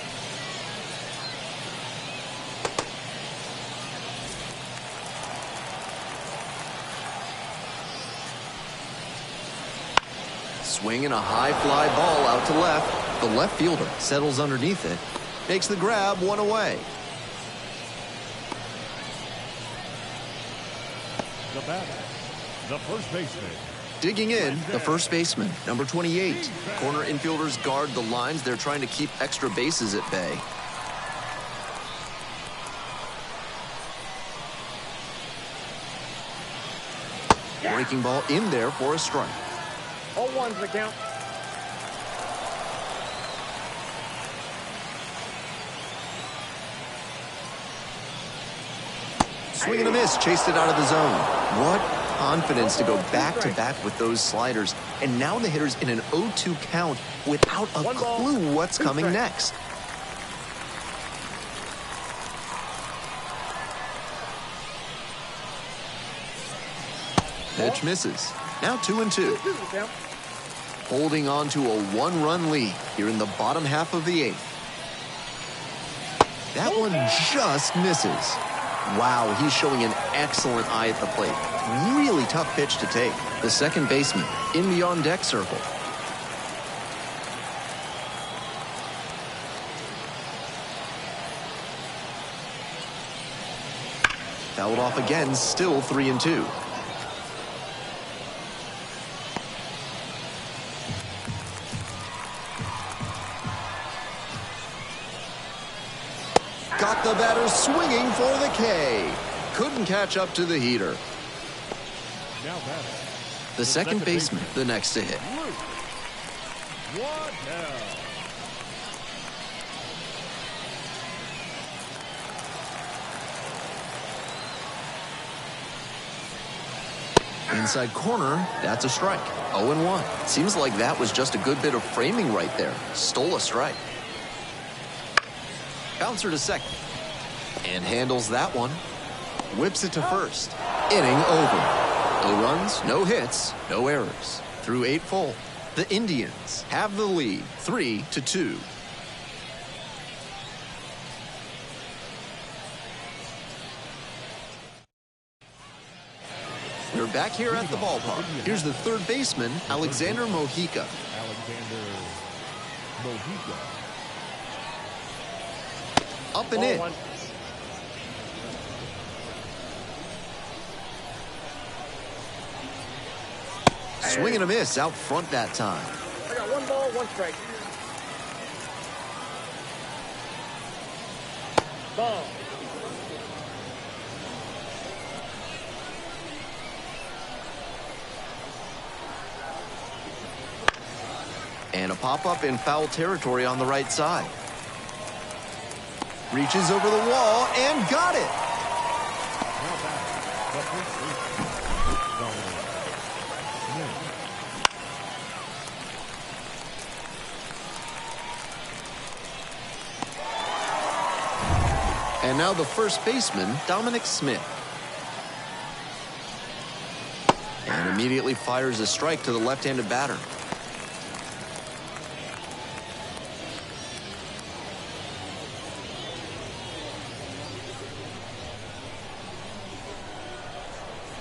Swinging a high fly ball out to left. The left fielder settles underneath it. Makes the grab, one away. The batter, the first baseman. Digging in, the first baseman, number 28. Corner infielders guard the lines. They're trying to keep extra bases at bay. Breaking ball in there for a strike. 0-1's the count. Swing and a miss, chased it out of the zone. What confidence to go back-to-back with those sliders. And now the hitter's in an 0-2 count without a clue what's coming next. Pitch misses. Now 2-2. Holding on to a one-run lead here in the bottom half of the 8th. That one just misses. Wow, he's showing an excellent eye at the plate. Really tough pitch to take. The second baseman in the on-deck circle. Fouled off again, still 3-2. Got the batter swinging for the K. Couldn't catch up to the heater. Now batting. The second baseman, the next to hit. What now? Inside corner, that's a strike. 0-1. Seems like that was just a good bit of framing right there. Stole a strike. Bouncer to second. And handles that one. Whips it to first. Inning over. No runs, no hits, no errors. Through 8 full, the Indians have the lead, 3-2. We're back here at the ballpark. Here's the third baseman, Alexander Mojica. Alexander Mojica. Up and in. 0-1. Swing and a miss out front that time. I got 1 ball, 1 strike. Ball. And a pop-up in foul territory on the right side. Reaches over the wall and got it. Now batting. The first baseman. And now the first baseman, Dominic Smith. And immediately fires a strike to the left-handed batter.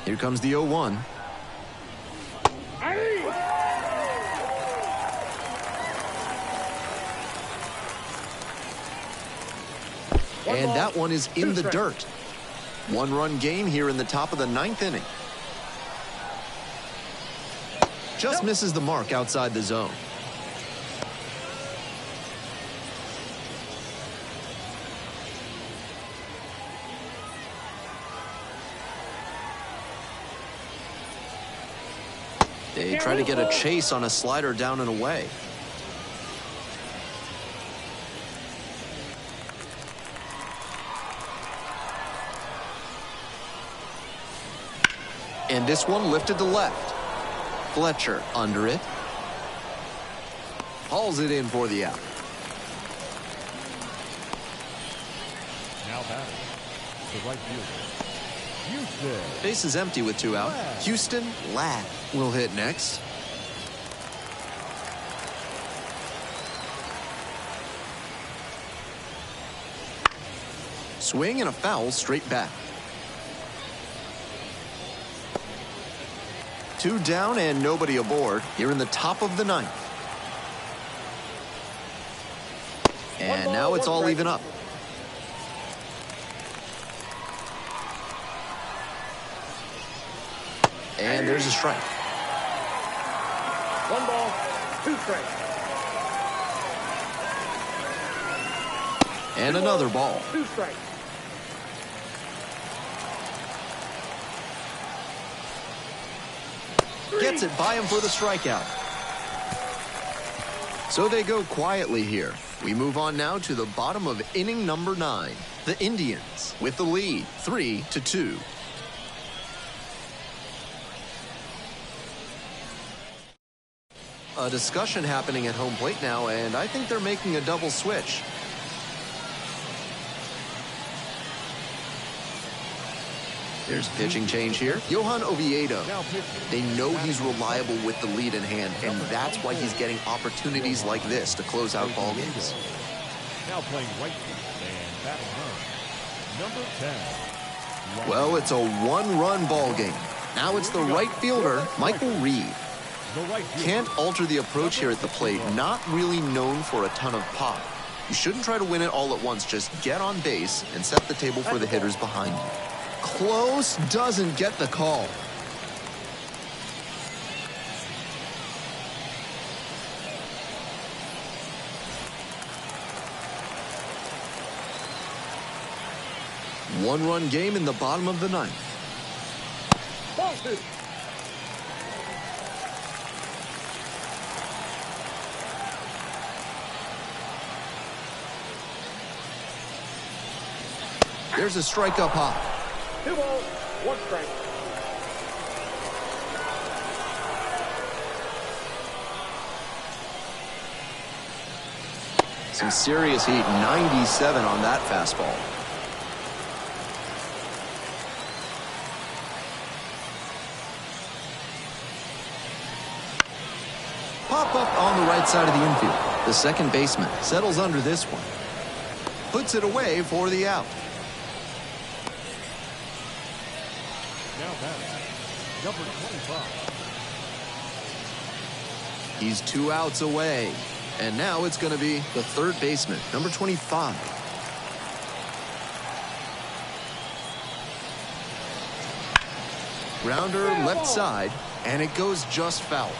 Here comes the 0-1. And that one is in the dirt. 1-run game here in the top of the 9th inning. Just misses the mark outside the zone. They try to get a chase on a slider down and away. And this one lifted to left. Fletcher under it. Hauls it in for the out. Now batting. The right fielder, Houston. Base is empty with 2 out. Houston Ladd will hit next. Swing and a foul straight back. 2 down and nobody aboard here in the top of the 9th. And now it's all even up. And there's a strike. 1 ball, 2 strikes. And another ball. 2 strikes. Gets it by him for the strikeout. So they go quietly here. We move on now to the bottom of inning number 9. The Indians with the lead, 3-2. A discussion happening at home plate now, and I think they're making a double switch. There's pitching change here. Johan Oviedo. They know he's reliable with the lead in hand, and that's why he's getting opportunities like this to close out ball games. Now playing right field and batting home, number 10. Well, it's a 1-run ball game. Now it's the right fielder, Michael Reed. Can't alter the approach here at the plate. Not really known for a ton of pop. You shouldn't try to win it all at once. Just get on base and set the table for the hitters behind you. Close, doesn't get the call. One-run game in the bottom of the 9th. Ball 2. There's a strike up high. 2 balls, 1 strike. Some serious heat, 97 on that fastball. Pop up on the right side of the infield. The second baseman settles under this one. Puts it away for the out. Now batting, number 25. He's 2 outs away. And now it's going to be the third baseman, number 25. Grounder left side, and it goes just foul.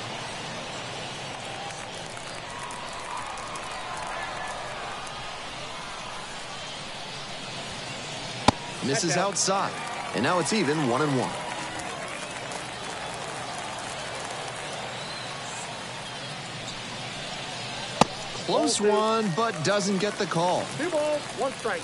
Misses outside, and now it's even 1-1. Close one, but doesn't get the call. 2 balls, 1 strike.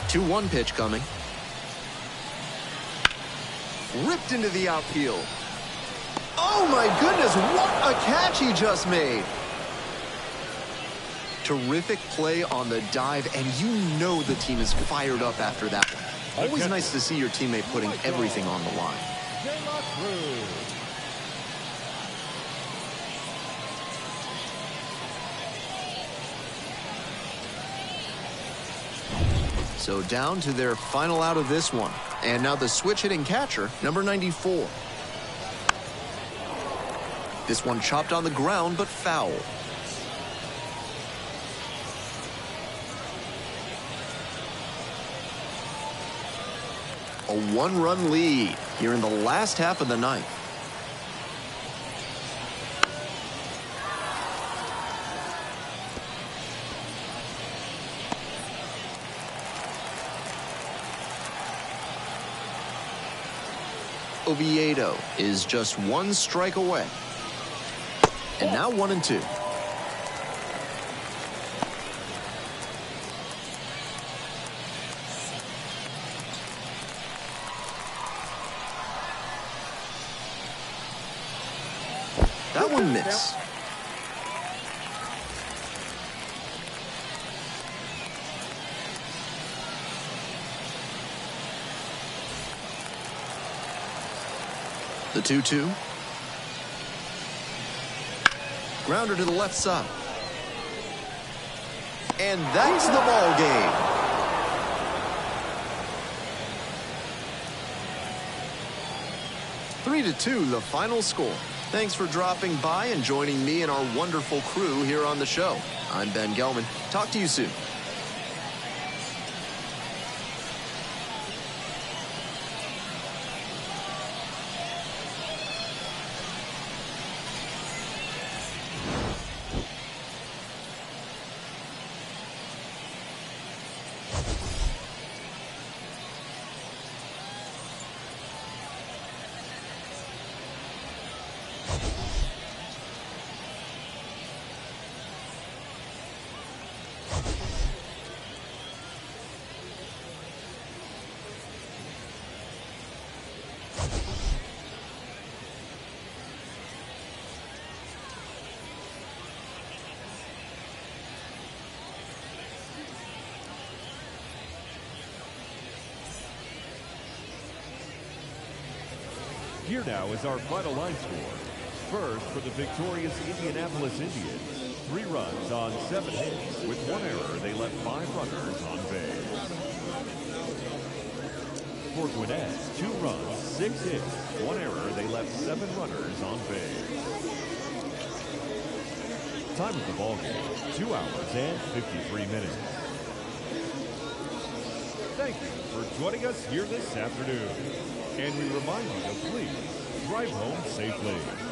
Two 1 pitch coming. Ripped into the outfield. Oh my goodness, what a catch he just made. Terrific play on the dive, and you know the team is fired up after that one. Always nice to see your teammate putting everything on the line. So down to their final out of this one. And now the switch hitting catcher, number 94. This one chopped on the ground, but foul. A 1-run lead here in the last half of the 9th. Oviedo is just 1 strike away. And now 1-2. That one missed. The 2-2. Grounder to the left side. And that's the ball game. Three to 2, the final score. Thanks for dropping by and joining me and our wonderful crew here on the show. I'm Ben Gelman. Talk to you soon. Here now is our final line score. First, for the victorious Indianapolis Indians, 3 runs on 7 hits. With 1 error, they left 5 runners on base. For Gwinnett, 2 runs, 6 hits. 1 error, they left 7 runners on base. Time of the ball game, 2 hours and 53 minutes. Thank you for joining us here this afternoon. And we remind you to please drive home safely.